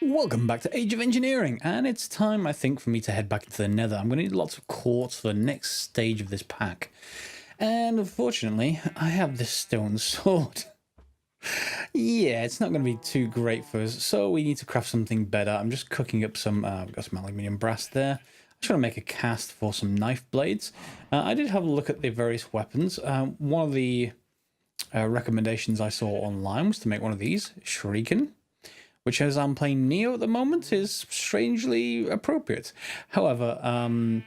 Welcome back to Age of Engineering, and it's time, I think, for me to head back into the Nether. I'm going to need lots of quartz for the next stage of this pack. And unfortunately, I have this stone sword. Yeah, it's not going to be too great for us, so we need to craft something better. I'm just cooking up some, we've got some aluminium brass there. I'm trying to make a cast for some knife blades. I did have a look at the various weapons. One of the recommendations I saw online was to make one of these, shuriken, which, as I'm playing Neo at the moment, is strangely appropriate. However, and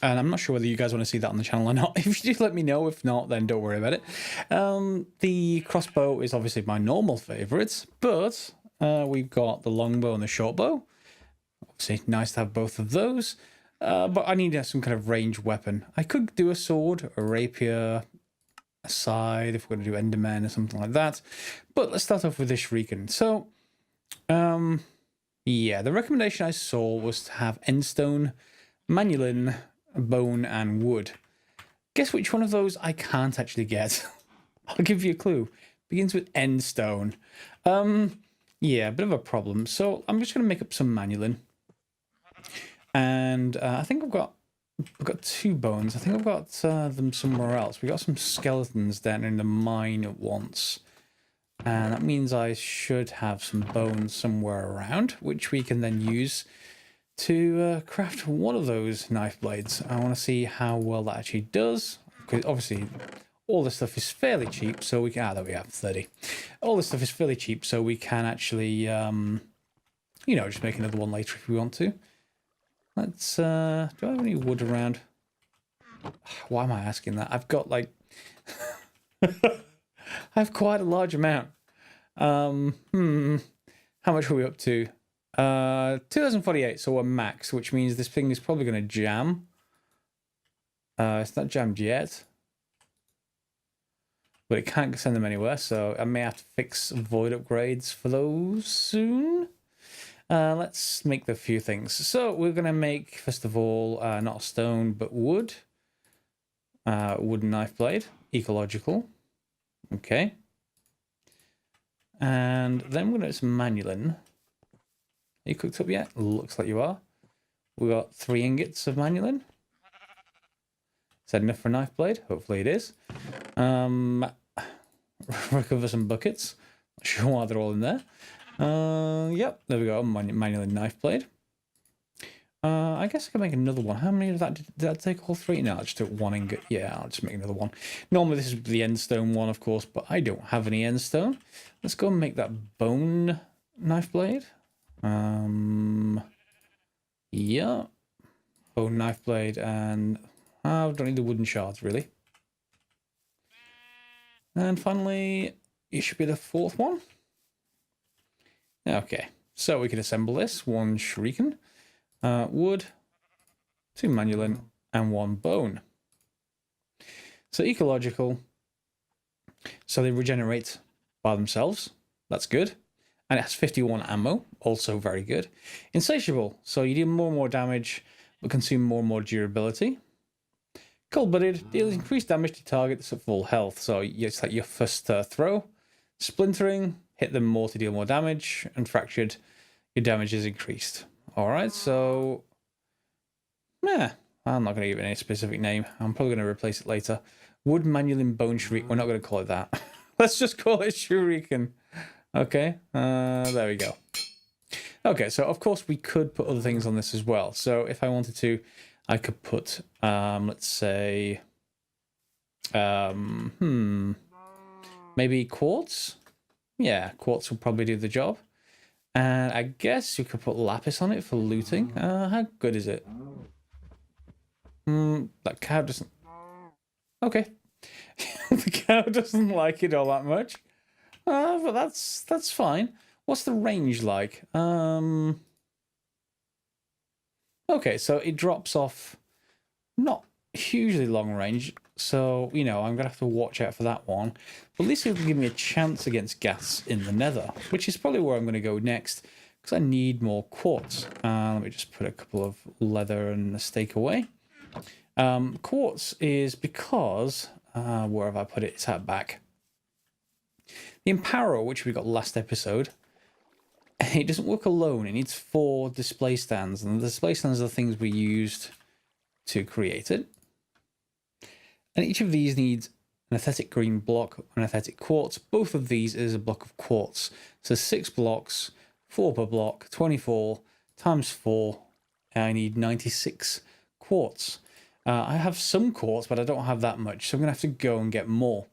I'm not sure whether you guys want to see that on the channel or not. If you do, let me know. If not, then don't worry about it. The crossbow is obviously my normal favourite, but we've got the longbow and the shortbow. Obviously, nice to have both of those. But I need some kind of ranged weapon. I could do a sword, a rapier, a scythe, if we're going to do Enderman or something like that. But let's start off with this shuriken. So, yeah, the recommendation I saw was to have endstone, manulin, bone, and wood. Guess which one of those I can't actually get? I'll give you a clue. Begins with endstone. Yeah, a bit of a problem. So I'm just going to make up some manulin. And I think I've got two bones. I think I've got them somewhere else. We got some skeletons down in the mine at once. And that means I should have some bones somewhere around, which we can then use to craft one of those knife blades. I want to see how well that actually does. Because obviously, all this stuff is fairly cheap, so we can... there we have 30. All this stuff is fairly cheap, so we can actually, you know, just make another one later if we want to. Let's, do I have any wood around? Why am I asking that? I've got, like... I have quite a large amount. How much are we up to? 2048, so we're max, which means this thing is probably going to jam. It's not jammed yet. But it can't send them anywhere, so I may have to fix void upgrades for those soon. Let's make the few things. So we're going to make, first of all, not stone, but wood. Wooden knife blade, ecological. Okay. And then we're going to do some manulin. Are you cooked up yet? Looks like you are. We got 3 ingots of manulin. Is that enough for a knife blade? Hopefully it is. Recover some buckets. Not sure why they're all in there. Yep, there we go. Manulin knife blade. I guess I can make another one. How many of that did I take? All 3? No, I just took 1 ingot. Yeah, I'll just make another one. Normally this is the endstone one, of course, but I don't have any endstone. Let's go and make that bone knife blade. Yeah. Bone knife blade, and I don't need the wooden shards, really. And finally, it should be the 4th one. Okay, so we can assemble this. 1 shuriken. Wood, 2 manulin, and 1 bone. So ecological. So they regenerate by themselves. That's good. And it has 51 ammo. Also very good. Insatiable. So you do more and more damage, but consume more and more durability. Cold-blooded. Deals increased damage to targets at full health. So it's like your first throw. Splintering. Hit them more to deal more damage. And fractured. Your damage is increased. Alright, so... yeah, I'm not going to give it any specific name. I'm probably going to replace it later. Wood manulin bone shuriken. We're not going to call it that. Let's just call it shuriken. Okay, there we go. Okay, so of course we could put other things on this as well. So if I wanted to, I could put, let's say... maybe quartz? Yeah, quartz will probably do the job. And I guess you could put lapis on it for looting. How good is it? That cow doesn't... okay. The cow doesn't like it all that much. But that's fine. What's the range like? Okay, so it drops off not hugely long range. So, you know, I'm going to have to watch out for that one. But at least it'll give me a chance against gas in the nether, which is probably where I'm going to go next, because I need more quartz. Let me just put a couple of leather and a stake away. Quartz is because, where have I put it? It's out back. The Empower, which we got last episode, it doesn't work alone. It needs 4 display stands, and the display stands are the things we used to create it. And each of these needs an aesthetic green block, an aesthetic quartz. Both of these is a block of quartz. So 6 blocks, 4 per block, 24 times 4. I need 96 quartz. I have some quartz, but I don't have that much, so I'm going to have to go and get more.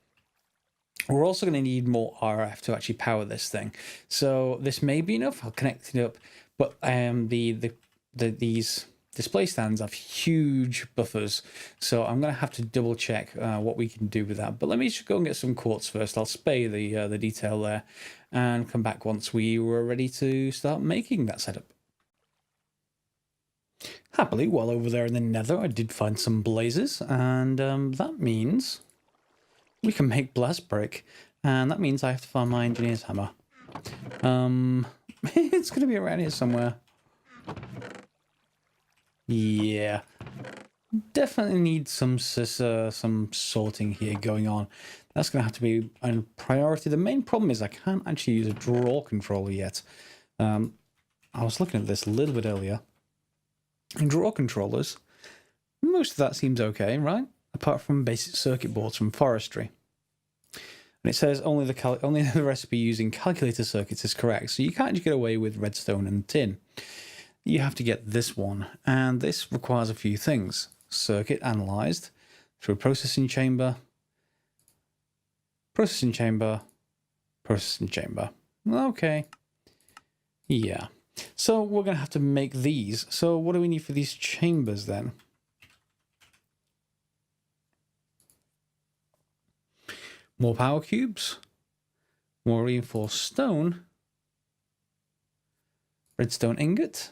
We're also going to need more RF to actually power this thing. So this may be enough. I'll connect it up. But these display stands have huge buffers. So I'm going to have to double check what we can do with that. But let me just go and get some quartz first. I'll spay the detail there and come back once we were ready to start making that setup. Happily, while over there in the nether, I did find some blazes. And that means we can make blast brick, and that means I have to find my engineer's hammer. It's going to be around here somewhere. Yeah, definitely need some sorting here going on. That's going to have to be a priority. The main problem is I can't actually use a draw controller yet. I was looking at this a little bit earlier. In draw controllers, most of that seems okay, right? Apart from basic circuit boards from forestry. And it says only the recipe using calculator circuits is correct, so you can't just get away with redstone and tin. You have to get this one, and this requires a few things. Circuit analyzed through processing chamber, processing chamber, processing chamber. Okay. Yeah. So we're going to have to make these. So what do we need for these chambers then? More power cubes, more reinforced stone, redstone ingot,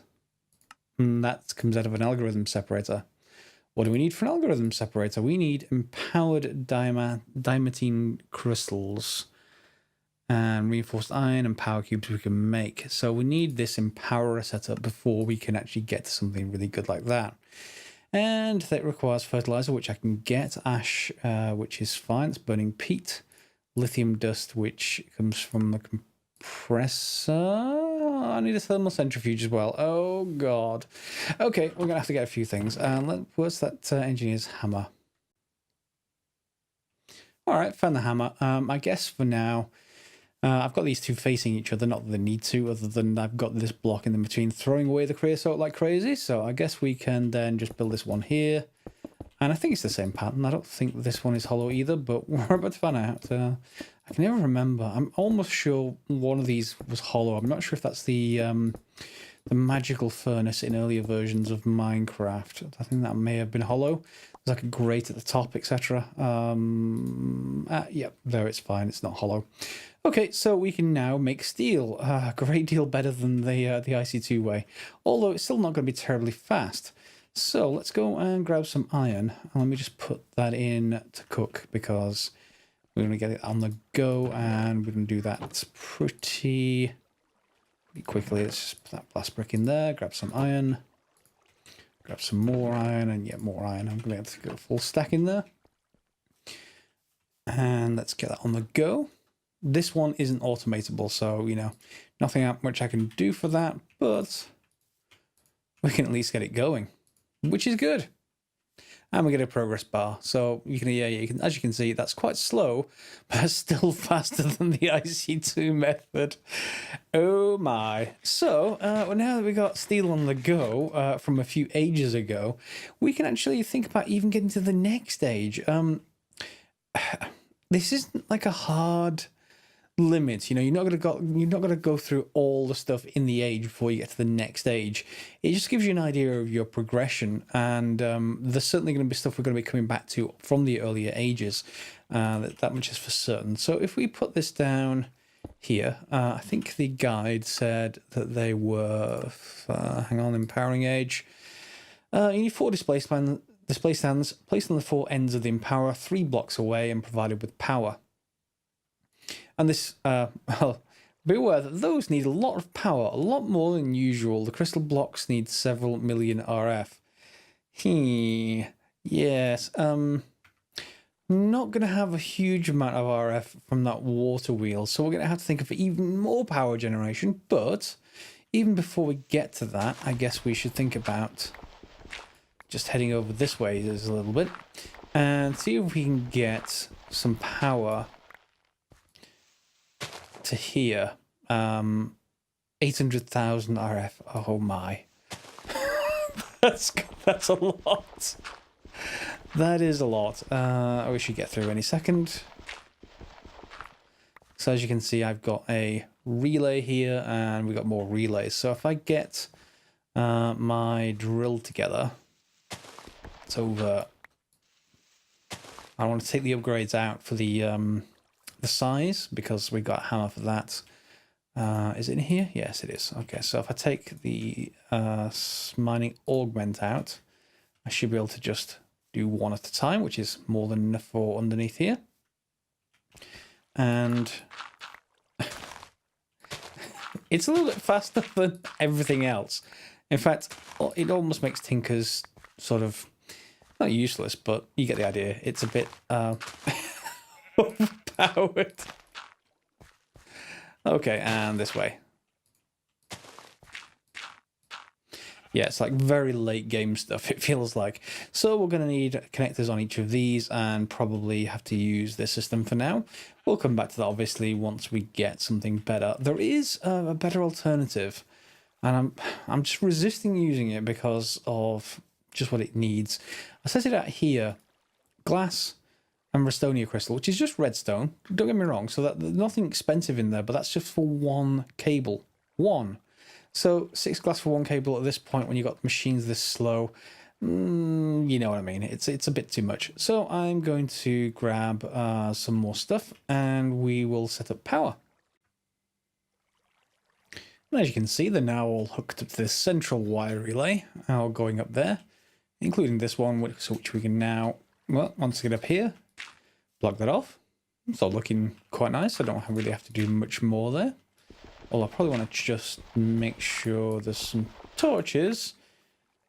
and that comes out of an algorithm separator. What do we need for an algorithm separator? We need empowered diamantine crystals and reinforced iron and power cubes we can make. So we need this empowerer setup before we can actually get to something really good like that. And that requires fertilizer, which I can get, ash, which is fine, it's burning peat, lithium dust, which comes from the compressor. I need a thermal centrifuge as well. Oh, God. Okay, we're going to have to get a few things. Where's that engineer's hammer? All right, found the hammer. I guess for now, I've got these two facing each other, not that they need to, other than I've got this block in the between throwing away the creosote like crazy. So I guess we can then just build this one here. And I think it's the same pattern. I don't think this one is hollow either, but we're about to find out. I can never remember. I'm almost sure one of these was hollow. I'm not sure if that's the magical furnace in earlier versions of Minecraft. I think that may have been hollow. There's like a grate at the top, etc. Yep, there it's fine. It's not hollow. Okay, so we can now make steel. A great deal better than the IC2 way. Although it's still not going to be terribly fast. So let's go and grab some iron. And let me just put that in to cook because we're going to get it on the go. And we're going to do that pretty quickly. Let's just put that blast brick in there. Grab some iron. Grab some more iron and yet more iron. I'm going to have to go full stack in there. And let's get that on the go. This one isn't automatable, so, you know, nothing much I can do for that, but we can at least get it going, which is good. And we get a progress bar. So you can, you can, as you can see, that's quite slow, but still faster than the IC2 method. Oh my. So now that we got steel on the go from a few ages ago, we can actually think about even getting to the next stage. This isn't like a hard limit, you know. You're not gonna go through all the stuff in the age before you get to the next stage. It just gives you an idea of your progression, and there's certainly going to be stuff we're going to be coming back to from the earlier ages. That much is for certain. So if we put this down here, I think the guide said that they were hang on, empowering age. You need 4 display stands placed on the 4 ends of the empower, 3 blocks away and provided with power. And this, well, be aware that those need a lot of power, a lot more than usual. The crystal blocks need several million RF. Yes. not going to have a huge amount of RF from that water wheel, so we're going to have to think of even more power generation. But even before we get to that, I guess we should think about just heading over this way just a little bit and see if we can get some power to here. 800,000 RF. Oh my. that's a lot. That is a lot. We should get through any second. So as you can see, I've got a relay here and we've got more relays. So if I get my drill together, it's over. I want to take the upgrades out for the size because we got a hammer for that. Is it in here? Yes, it is. Okay, so if I take the mining augment out, I should be able to just do one at a time, which is more than enough for underneath here. And it's a little bit faster than everything else. In fact, it almost makes Tinkers sort of, not useless, but you get the idea. It's a bit overpowered. Okay, and this way. Yeah, it's like very late game stuff, it feels like. So we're going to need connectors on each of these and probably have to use this system for now. We'll come back to that, obviously, once we get something better. There is a better alternative, and I'm just resisting using it because of just what it needs. I set it out here, glass and Restonia crystal, which is just redstone. Don't get me wrong, so that there's nothing expensive in there, but that's just for one cable. One. So 6 glass for one cable at this point when you've got machines this slow, you know what I mean. It's a bit too much. So I'm going to grab some more stuff and we will set up power. And as you can see, they're now all hooked up to this central wire relay, all going up there, including this one, which we can now, well, once we get up here, plug that off. It's all looking quite nice. I don't really have to do much more there. Well, I probably want to just make sure there's some torches.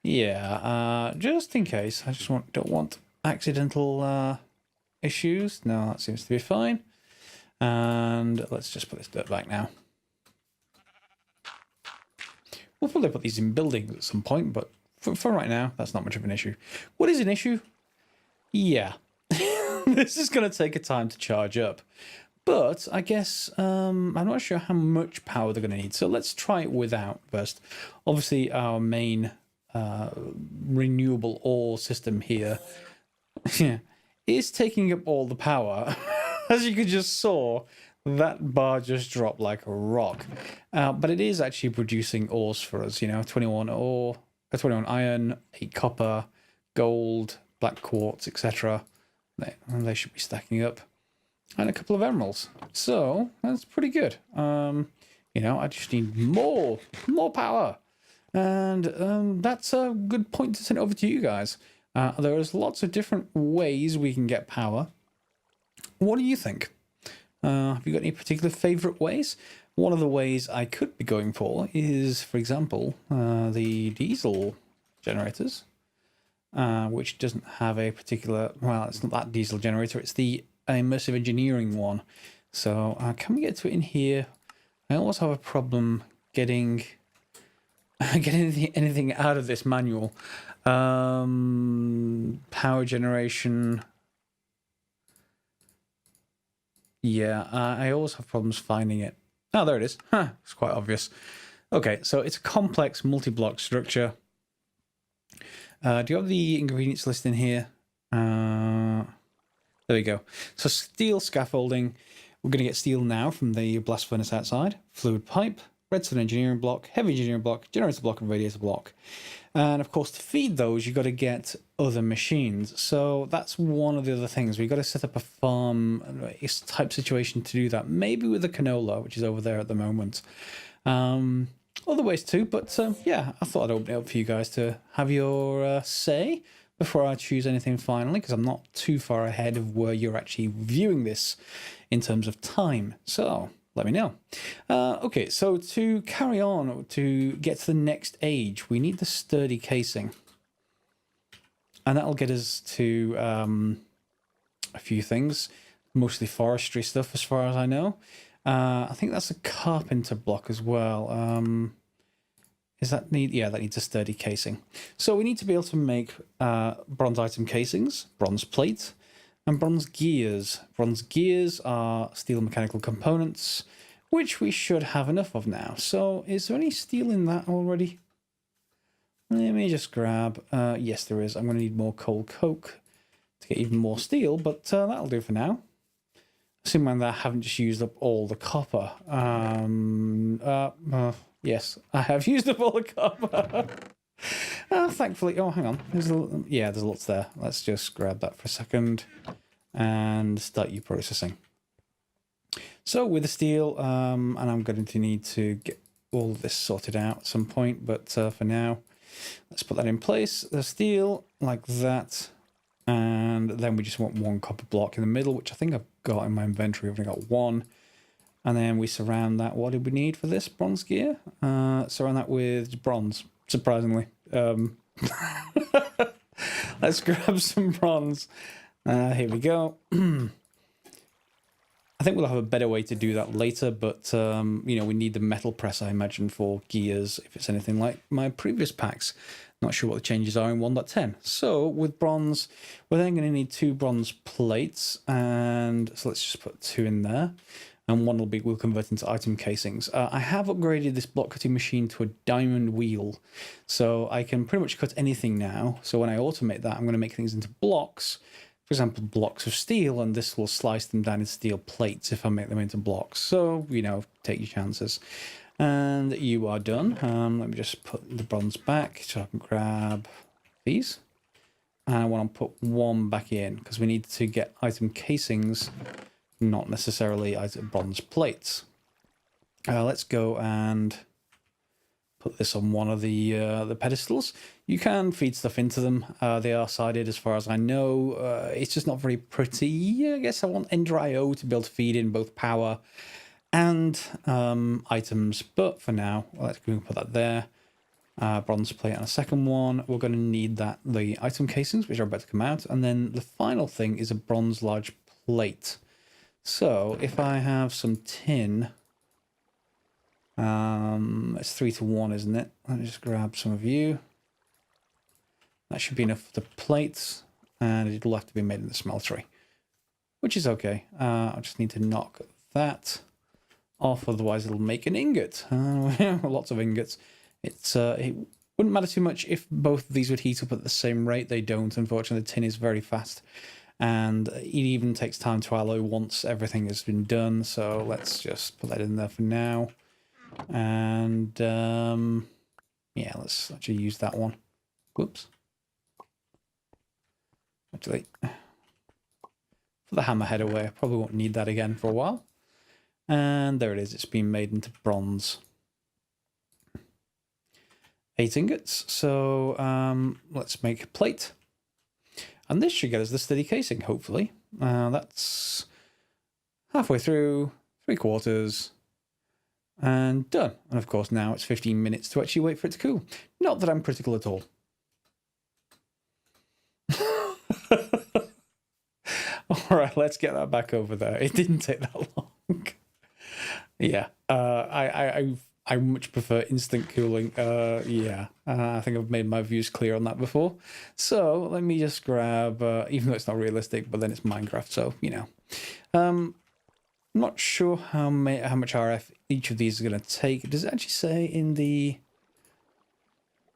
Yeah, just in case. I just don't want accidental issues. No, that seems to be fine. And let's just put this dirt back now. We'll probably put these in buildings at some point, but for right now, that's not much of an issue. What is an issue? Yeah. This is going to take a time to charge up. But I guess I'm not sure how much power they're going to need. So let's try it without first. Obviously, our main renewable ore system here is taking up all the power. As you just saw, that bar just dropped like a rock. But it is actually producing ores for us, 21 ore, 21 iron, 8 copper, gold, black quartz, etc. They should be stacking up. And a couple of emeralds. So that's pretty good. I just need more power. And that's a good point to send over to you guys. There's lots of different ways we can get power. What do you think? Have you got any particular favorite ways? One of the ways I could be going for is, for example, the diesel generators, which doesn't have a particular, well, it's not that diesel generator, it's the immersive engineering one. So can we get to it in here? I always have a problem getting anything out of this manual. Power generation. Yeah, I always have problems finding it. Oh, there it is. Huh, it's quite obvious. Okay, so it's a complex multi-block structure. Do you have the ingredients list in here? There we go. So steel scaffolding. We're going to get steel now from the blast furnace outside. Fluid pipe, redstone engineering block, heavy engineering block, generator block, and radiator block. And of course, to feed those, you've got to get other machines. So that's one of the other things. We've got to set up a farm type situation to do that. Maybe with the canola, which is over there at the moment. Other ways too, but yeah, I thought I'd open it up for you guys to have your say before I choose anything finally, because I'm not too far ahead of where you're actually viewing this in terms of time. So let me know. Okay, so to carry on, to get to the next age, we need the sturdy casing. And that'll get us to a few things, mostly forestry stuff as far as I know. I think that's a carpenter block as well. Is that need? Yeah, that needs a sturdy casing. So we need to be able to make bronze item casings, bronze plate, and bronze gears. Bronze gears are steel mechanical components, which we should have enough of now. So is there any steel in that already? Let me just grab... yes, there is. I'm going to need more coal coke to get even more steel, but that'll do for now. Assuming that I haven't just used up all the copper. Yes, I have used up all the copper. Thankfully... Oh, hang on. There's lots there. Let's just grab that for a second and start you processing. So with the steel, and I'm going to need to get all of this sorted out at some point, but for now, let's put that in place. The steel, like that. And then we just want one copper block in the middle, which I think I've got in my inventory. I've only got one. And then we surround that. What did we need for this bronze gear? Surround that with bronze, surprisingly. Let's grab some bronze. Here we go. I think we'll have a better way to do that later, but you know, we need the metal press, I imagine, for gears, if it's anything like my previous packs. Not sure what the changes are in 1.10. So with bronze, we're then going to need 2 bronze plates, and so let's just put 2 in there, and one we'll convert into item casings. I have upgraded this block cutting machine to a diamond wheel, so I can pretty much cut anything now. So when I automate that, I'm going to make things into blocks. For example, blocks of steel, and this will slice them down into steel plates if I make them into blocks. So, you know, take your chances. And you are done. Let me just put the bronze back so I can grab these. And I want to put one back in because we need to get item casings, not necessarily item bronze plates. Let's go and put this on one of the pedestals. You can feed stuff into them. They are sided as far as I know. It's just not very pretty. I guess I want Ender IO to be able to feed in both power and items, but for now, let's go and put that there. Bronze plate and a second one. We're going to need the item casings, which are about to come out, and then the final thing is a bronze large plate. So if I have some tin, it's 3 to 1, isn't it? Let me just grab some of you. That should be enough for the plates, and it'll have to be made in the smeltery, which is okay. I just need to knock that off, otherwise it'll make an ingot. Lots of ingots. It wouldn't matter too much if both of these would heat up at the same rate. They don't, unfortunately. The tin is very fast, and it even takes time to alloy once everything has been done. So let's just put that in there for now. And yeah, let's actually use that one. Whoops. Actually, put the hammerhead away. I probably won't need that again for a while. And there it is. It's been made into bronze. 8 ingots. So let's make a plate. And this should get us the steady casing, hopefully. That's halfway through, 3/4, and done. And of course, now it's 15 minutes to actually wait for it to cool. Not that I'm critical at all. All right, let's get that back over there. It didn't take that long. Yeah, I much prefer instant cooling. Yeah, I think I've made my views clear on that before. So let me just grab, even though it's not realistic, but then it's Minecraft, so, you know. I'm not sure how much RF each of these is going to take. Does it actually say in the...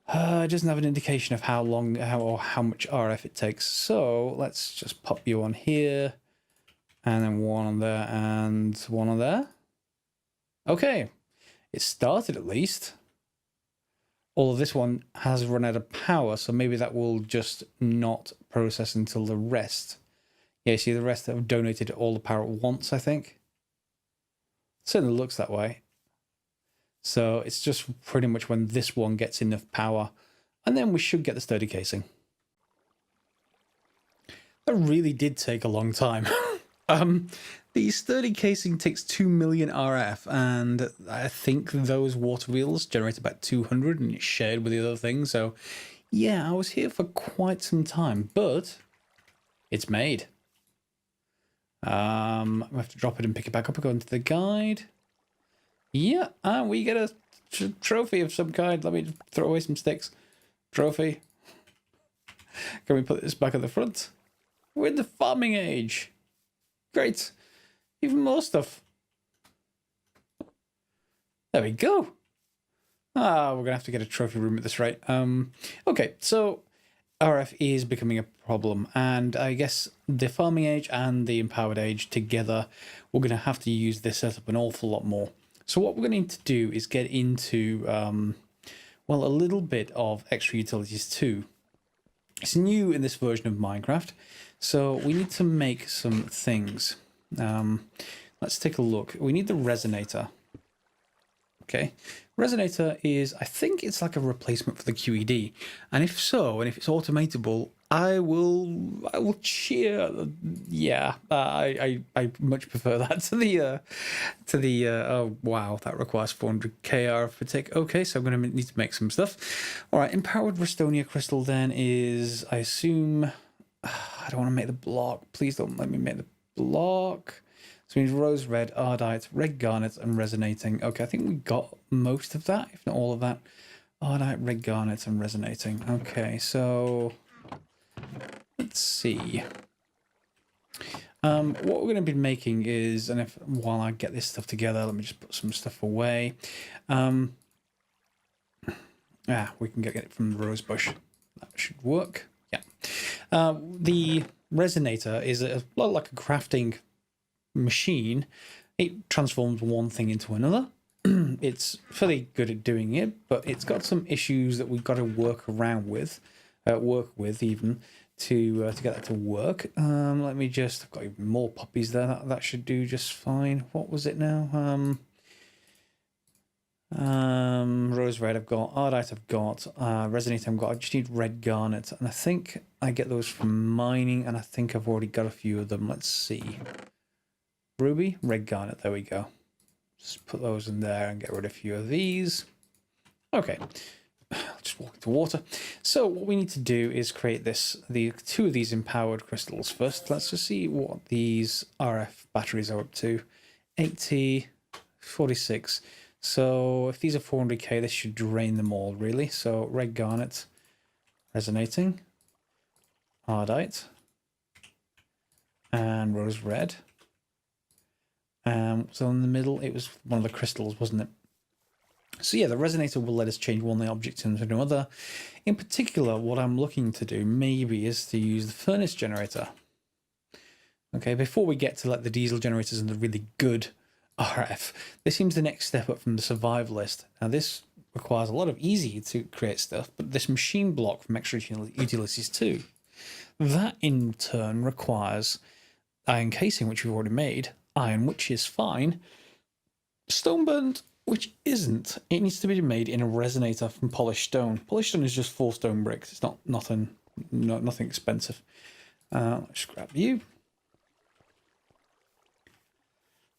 it doesn't have an indication of how long, or how much RF it takes. So let's just pop you on here, and then one on there, and one on there. Okay, it started at least. Although this one has run out of power, so maybe that will just not process until the rest. Yeah, see, the rest have donated all the power at once, I think. Certainly looks that way. So it's just pretty much when this one gets enough power, and then we should get the sturdy casing. That really did take a long time. The sturdy casing takes 2 million RF, and I think those water wheels generate about 200, and it's shared with the other things. So yeah, I was here for quite some time, but it's made. We have to drop it and pick it back up. Go into the guide. Yeah, and we get a trophy of some kind. Let me just throw away some sticks. Trophy. Can we put this back at the front? We're in the farming age. Great. Even more stuff. There we go. We're going to have to get a trophy room at this rate. Okay, so RF is becoming a problem, and I guess the farming age and the empowered age together, we're going to have to use this setup an awful lot more. So what we're going to need to do is get into, well, a little bit of extra utilities too. It's new in this version of Minecraft, so we need to make some things. Let's take a look. We need the resonator. Okay, resonator is, I think it's like a replacement for the QED, and if so, and if it's automatable, I will cheer. Yeah, I much prefer that to the oh wow, that requires 400k RF per tick. Okay, so I'm going to need to make some stuff. All right, empowered Restonia crystal then is, I assume, I don't want to make the block. Please don't let me make the block. So we need rose red, ardite, red garnet, and resonating. Okay, I think we got most of that, if not all of that. Ardite, red garnet, and resonating. Okay, so let's see. What we're going to be making is, and if while I get this stuff together, let me just put some stuff away. We can get it from the rose bush. That should work. Yeah. The resonator is a lot like a crafting machine. It transforms one thing into another. It's fairly good at doing it, but it's got some issues that we've got to work with even to get that to work. Let me just, I've got even more poppies there. That should do just fine. What was it now? Rose red I've got, ardite I've got, resonate I've got. I just need red garnet, and I think I get those from mining, and I think I've already got a few of them. Let's see. Ruby, red garnet, there we go. Just put those in there and get rid of a few of these. Okay, I'll just walk into water. So what we need to do is create the two of these empowered crystals first. Let's just see what these RF batteries are up to. 80, 46. So if these are 400k, this should drain them all really. So red garnet, resonating, ardite, and rose red. So in the middle, it was one of the crystals, wasn't it? So yeah, the resonator will let us change one object into another. In particular, what I'm looking to do maybe is to use the furnace generator. Okay, before we get to like the diesel generators and the really good RF, this seems the next step up from the survivalist. Now this requires a lot of easy to create stuff, but this machine block from extra utilities too. That in turn requires iron casing, which we've already made, iron, which is fine, stone burnt, which isn't. It needs to be made in a resonator from polished stone. Polished stone is just 4 stone bricks. It's nothing expensive. Let's grab you.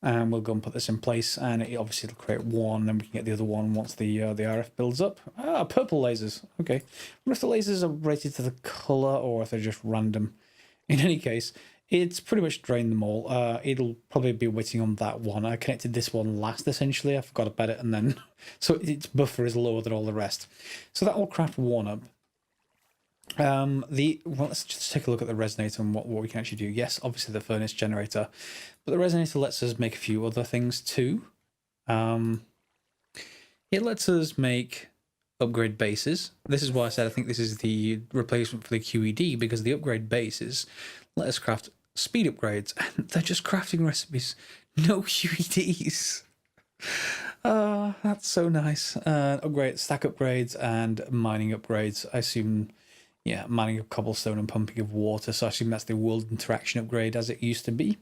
And we'll go and put this in place, and it obviously will create one, and we can get the other one once the RF builds up. Purple lasers. Okay. I wonder if the lasers are rated to the color or if they're just random. In any case, it's pretty much drained them all. It'll probably be waiting on that one. I connected this one last, essentially. I forgot about it, and then so its buffer is lower than all the rest. So that will craft one up. Well, let's just take a look at the resonator and what we can actually do. Yes, obviously the furnace generator, but the resonator lets us make a few other things too. It lets us make upgrade bases. This is why I said I think this is the replacement for the QED, because the upgrade bases let us craft speed upgrades, and they're just crafting recipes, no QEDs. That's so nice. Stack upgrades and mining upgrades. I assume, yeah, mining of cobblestone and pumping of water. So I assume that's the world interaction upgrade as it used to be.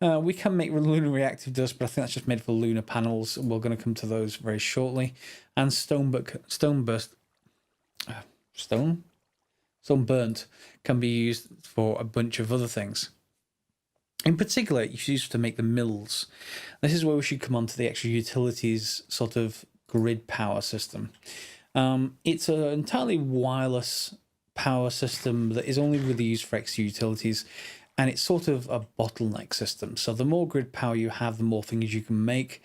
We can make lunar reactive dust, but I think that's just made for lunar panels. We're going to come to those very shortly. And stone burnt can be used for a bunch of other things. In particular, it's used to make the mills. This is where we should come on to the extra utilities sort of grid power system. It's an entirely wireless power system that is only really used for extra utilities, and it's sort of a bottleneck system. So the more grid power you have, the more things you can make.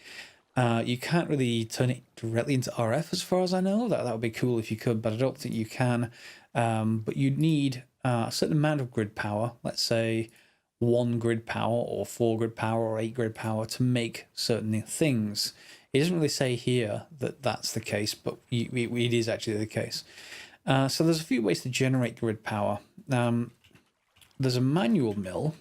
You can't really turn it directly into RF as far as I know. That would be cool if you could, but I don't think you can. But you need a certain amount of grid power, let's say 1 grid power or 4 grid power or 8 grid power to make certain things. It doesn't really say here that that's the case, but it is actually the case. So there's a few ways to generate grid power. There's a manual mill,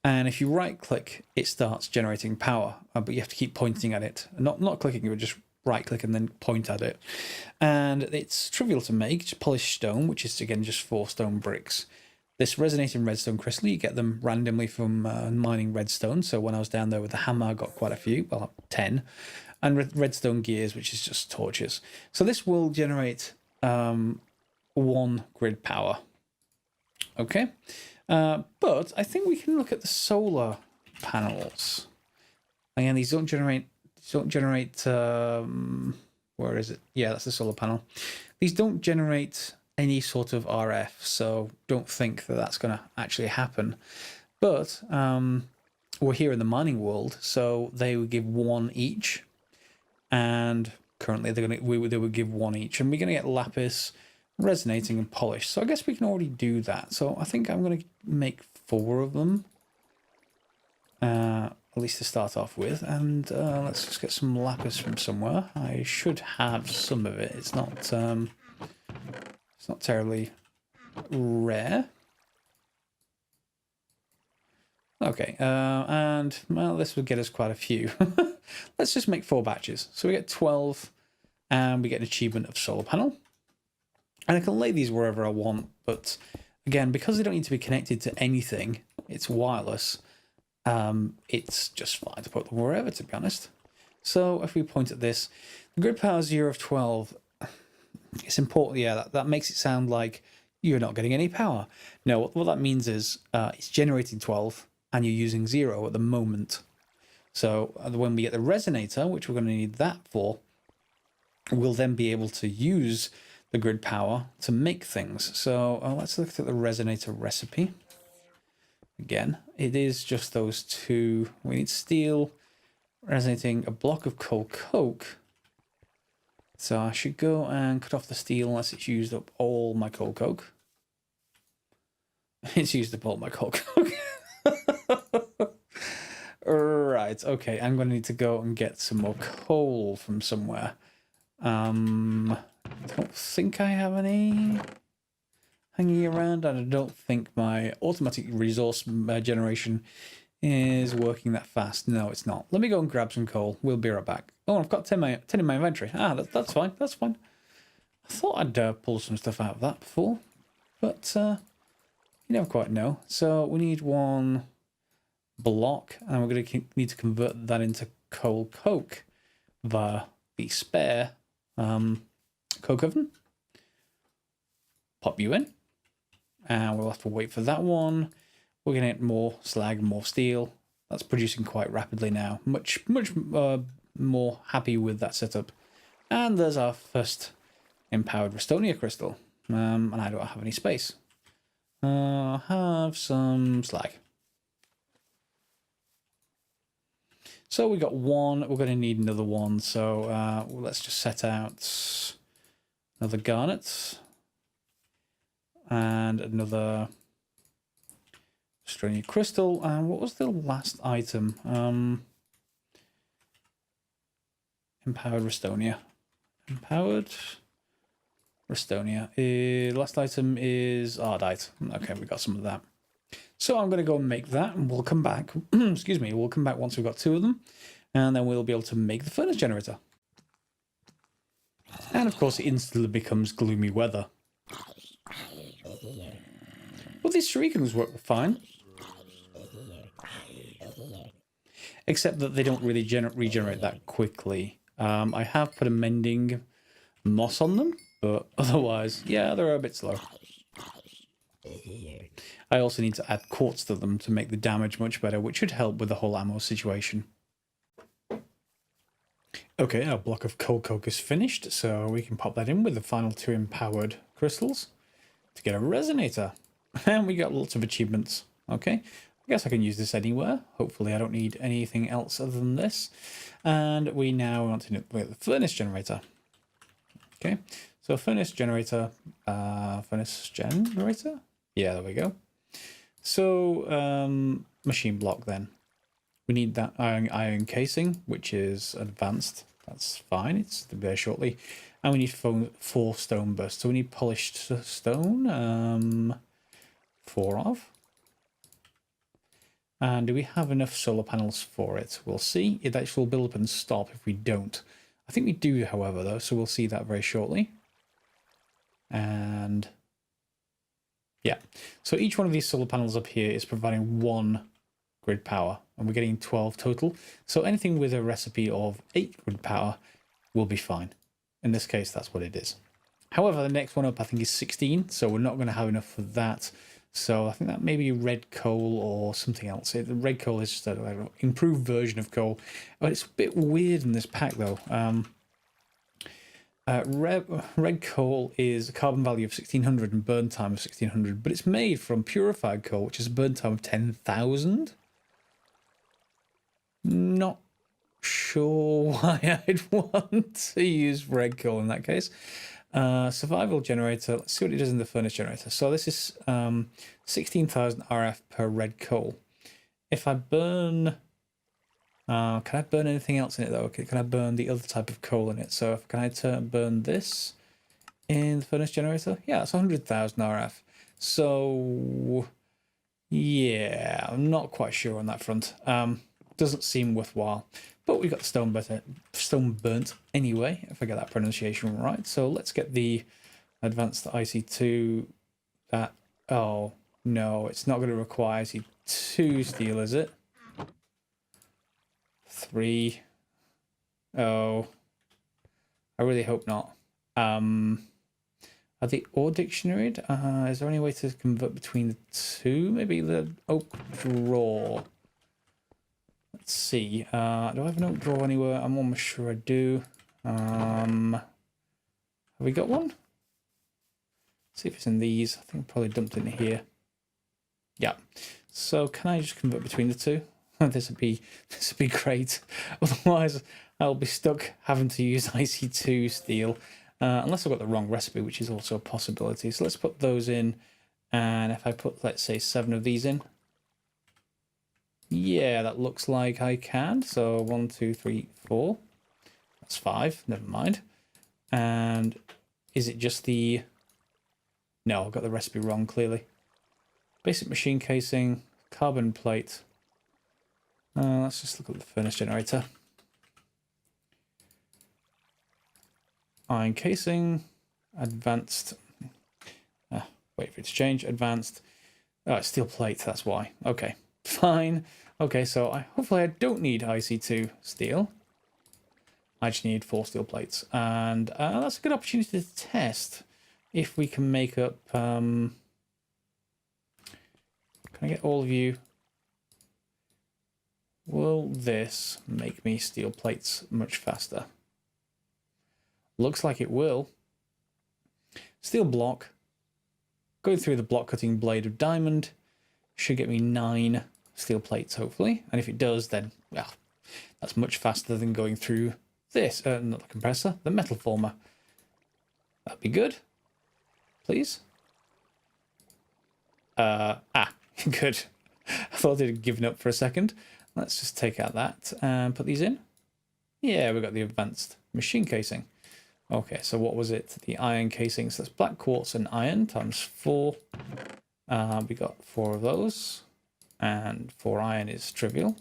and if you right click, it starts generating power, but you have to keep pointing at it. Not clicking, you would just right click and then point at it. And it's trivial to make, just polished stone, which is again just 4 stone bricks. This resonating redstone crystal, you get them randomly from mining redstone. So when I was down there with the hammer, I got quite a few, well, 10. And redstone gears, which is just torches. So this will generate 1 grid power. Okay. But I think we can look at the solar panels. Again, these don't generate, where is it? Yeah, that's the solar panel. These don't generate any sort of RF, so don't think that that's going to actually happen. But we're here in the mining world, so they would give 1 each, and currently they would give 1 each, and we're going to get lapis, resonating, and polished. So I guess we can already do that. So I think I'm going to make 4 of them, at least to start off with, and let's just get some lapis from somewhere. I should have some of it. It's not terribly rare. Okay, and well, this would get us quite a few. Let's just make 4 batches. So we get 12, and we get an achievement of solar panel. And I can lay these wherever I want, but again, because they don't need to be connected to anything, it's wireless, it's just fine to put them wherever, to be honest. So if we point at this, the grid power 0 of 12, it's important, yeah, that makes it sound like you're not getting any power. No, what that means is it's generating 12, and you're using 0 at the moment. So when we get the resonator, which we're going to need that for, we'll then be able to use the grid power to make things. So let's look at the resonator recipe. Again, it is just those 2. We need steel, resonating, a block of coal coke. So I should go and cut off the steel unless it's used up all my coal coke. It's used up all my coal coke. Right, okay, I'm going to need to go and get some more coal from somewhere. Don't think I have any hanging around, and I don't think my automatic resource generation is working that fast. No, it's not. Let me go and grab some coal. We'll be right back. Oh, I've got 10 in my inventory. That's fine. That's fine. I thought I'd pull some stuff out of that before, but you never quite know. So we need 1 block, and we're going to need to convert that into coal coke via the spare coke oven. Pop you in, and we'll have to wait for that one. We're going to get more slag, more steel. That's producing quite rapidly now. Much more happy with that setup. And there's our first empowered Restonia crystal. And I don't have any space. I have some slag. So we got 1. We're going to need another 1. So let's just set out another garnet. And another Restonia crystal. And what was the last item? Empowered Restonia. Empowered Restonia. Last item is Ardite. Okay, we got some of that. So I'm going to go and make that, and we'll come back. Excuse me. We'll come back once we've got 2 of them, and then we'll be able to make the furnace generator. And of course, it instantly becomes gloomy weather. Well, these shurikens work fine. Except that they don't really regenerate that quickly. I have put a mending moss on them, but otherwise, yeah, they're a bit slow. I also need to add quartz to them to make the damage much better, which should help with the whole ammo situation. Okay, our block of coal coke is finished, so we can pop that in with the final 2 empowered crystals to get a resonator. And we got lots of achievements. Okay, I guess I can use this anywhere. Hopefully I don't need anything else other than this. And we now want to look at the furnace generator. Okay, so furnace generator, yeah, there we go. So machine block then. We need that iron casing, which is advanced. That's fine, it's there shortly. And we need 4 stone bursts. So we need polished stone, 4 of. And do we have enough solar panels for it? We'll see. It actually will build up and stop if we don't. I think we do, however, though, so we'll see that very shortly. And yeah, so each one of these solar panels up here is providing 1 grid power, and we're getting 12 total. So anything with a recipe of 8 grid power will be fine. In this case, that's what it is. However, the next one up I think is 16, so we're not going to have enough for that. So I think that may be red coal or something else. The red coal is just an improved version of coal. But it's a bit weird in this pack though. Red coal is a carbon value of 1600 and burn time of 1600, but it's made from purified coal, which is a burn time of 10,000. Not sure why I'd want to use red coal in that case. Survival generator, let's see what it does in the furnace generator. So this is 16,000 RF per red coal. If I burn, can I burn anything else in it though? Can I burn the other type of coal in it? So can I burn this in the furnace generator? Yeah, it's 100,000 RF. So yeah, I'm not quite sure on that front. Doesn't seem worthwhile. But we got stone burnt anyway, if I get that pronunciation right. So let's get the advanced IC2. That, oh no, it's not going to require IC2 steel, is it? 3. Oh, I really hope not. Are the ore dictionary? Is there any way to convert between the two? Maybe the oak draw. Let's see. Do I have an oak draw anywhere? I'm almost sure I do. Have we got one? Let's see if it's in these. I think I probably dumped it in here. Yeah. So can I just convert between the two? This would be great. Otherwise, I'll be stuck having to use IC2 steel, unless I've got the wrong recipe, which is also a possibility. So let's put those in, and if I put, let's say, 7 of these in. Yeah, that looks like I can. So 1, 2, 3, 4. That's 5. Never mind. And is it just the... No, I've got the recipe wrong, clearly. Basic machine casing, carbon plate. Let's just look at the furnace generator. Iron casing, advanced. Wait for it to change. Advanced. Oh, it's steel plate, that's why. Okay. Fine. Okay, so hopefully I don't need IC2 steel. I just need 4 steel plates. And that's a good opportunity to test if we can make up... can I get all of you? Will this make me steel plates much faster? Looks like it will. Steel block. Going through the block cutting blade of diamond should get me 9 steel plates, hopefully. And if it does, then, well, that's much faster than going through this. Not the compressor, the metal former. That'd be good. Please. Good. I thought it had given up for a second. Let's just take out that and put these in. Yeah, we've got the advanced machine casing. Okay, so what was it? The iron casing. So that's black quartz and iron times 4. We got 4 of those. And 4 iron is trivial.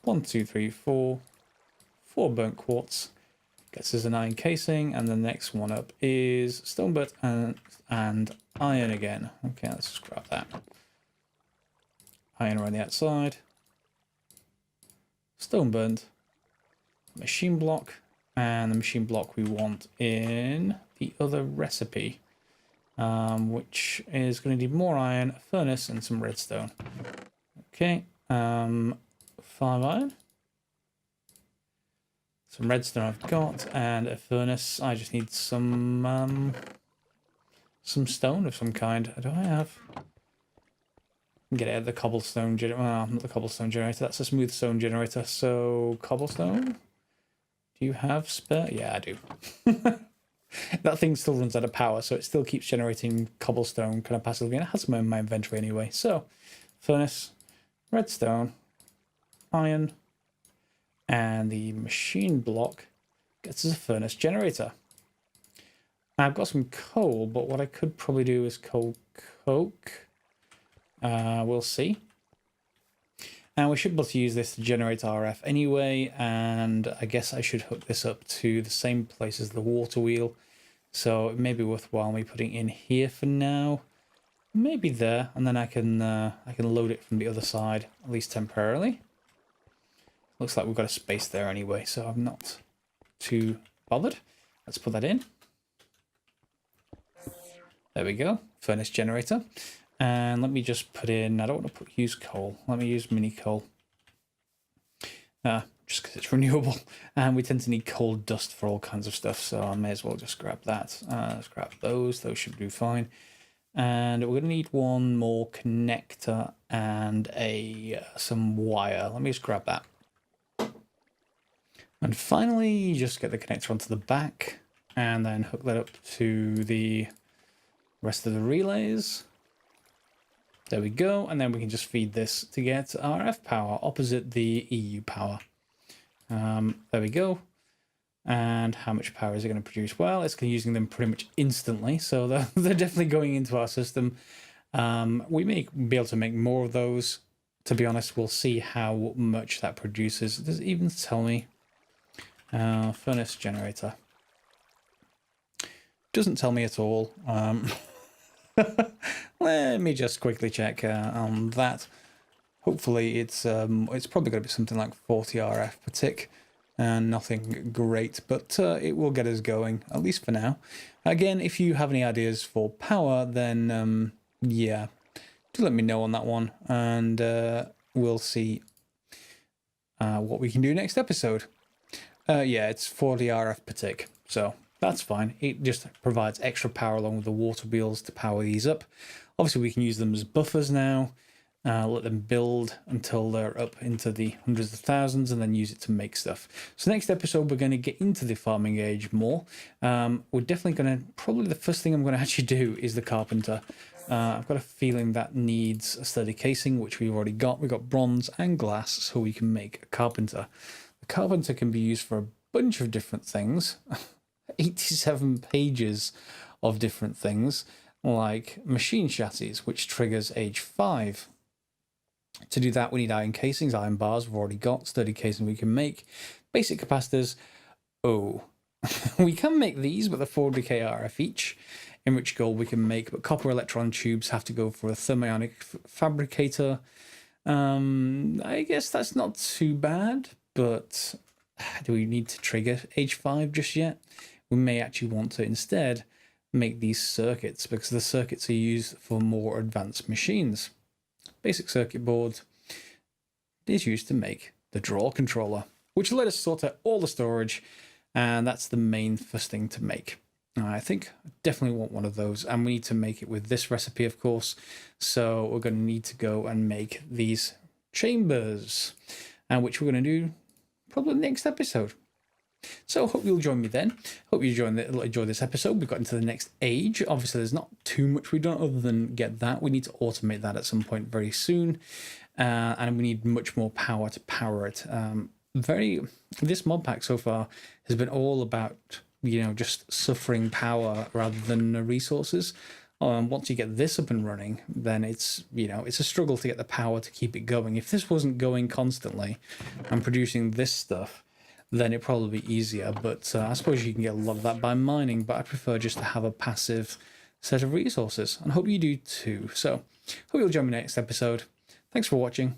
1, 2, 3, 4. 4 burnt quartz. Gets us an iron casing. And the next one up is stone burnt and iron again. Okay, let's just grab that. Iron around the outside. Stone burnt. Machine block. And the machine block we want in the other recipe. Which is going to need more iron, a furnace, and some redstone. Okay, 5 iron. Some redstone I've got, and a furnace. I just need some some stone of some kind. Do I have? Get it at the cobblestone generator. Well, not the cobblestone generator. That's a smooth stone generator. So cobblestone. Do you have spare? Yeah, I do. That thing still runs out of power, so it still keeps generating cobblestone kind of passively, and it has some in my inventory anyway. So, furnace, redstone, iron, and the machine block gets us a furnace generator. I've got some coal, but what I could probably do is coal coke. We'll see. And we should be able to use this to generate RF anyway, and I guess I should hook this up to the same place as the water wheel. So it may be worthwhile me putting in here for now. Maybe there, and then I can load it from the other side, at least temporarily. Looks like we've got a space there anyway, so I'm not too bothered. Let's put that in. There we go, furnace generator. And let me just put in, I don't want to use coal. Let me use mini coal. Just because it's renewable. And we tend to need coal dust for all kinds of stuff. So I may as well just grab that. Let's grab those. Those should do fine. And we're going to need one more connector and some wire. Let me just grab that. And finally, just get the connector onto the back. And then hook that up to the rest of the relays. There we go, and then we can just feed this to get RF power opposite the EU power. There we go. And how much power is it going to produce? Well, it's using them pretty much instantly, so they're definitely going into our system. We may be able to make more of those. To be honest, we'll see how much that produces. Does it even tell me? Furnace generator. Doesn't tell me at all. Let me just quickly check on that. Hopefully it's probably going to be something like 40 RF per tick, and nothing great, but it will get us going, at least for now. Again, if you have any ideas for power, then yeah, do let me know on that one, and we'll see what we can do next episode. Yeah, it's 40 RF per tick, so that's fine. It just provides extra power along with the water wheels to power these up. Obviously, we can use them as buffers now, let them build until they're up into the hundreds of thousands, and then use it to make stuff. So next episode, we're going to get into the farming age more. We're definitely going to, probably the first thing I'm going to actually do is the carpenter. I've got a feeling that needs a sturdy casing, which we've already got. We've got bronze and glass, so we can make a carpenter. The carpenter can be used for a bunch of different things. 87 pages of different things, like machine chassis, which triggers age 5. To do that, we need iron casings, iron bars we've already got, sturdy casing we can make, basic capacitors. Oh, we can make these, but they're 400k RF each, in which gold we can make, but copper electron tubes have to go for a thermionic fabricator. I guess that's not too bad, but do we need to trigger age 5 just yet? We may actually want to instead make these circuits, because the circuits are used for more advanced machines. Basic circuit board is used to make the draw controller, which will let us sort out all the storage, and that's the main first thing to make. I think I definitely want one of those, and we need to make it with this recipe, of course, so we're going to need to go and make these chambers, and which we're going to do probably next episode. So hope you'll join me then. Hope you enjoy this episode. We've got into the next age. Obviously, there's not too much we've done other than get that. We need to automate that at some point very soon. And we need much more power to power it. This mod pack so far has been all about, just suffering power rather than resources. Once you get this up and running, then it's a struggle to get the power to keep it going. If this wasn't going constantly and producing this stuff, then it'd probably be easier. But I suppose you can get a lot of that by mining, but I prefer just to have a passive set of resources, and hope you do too. So hope you'll join me next episode. Thanks for watching.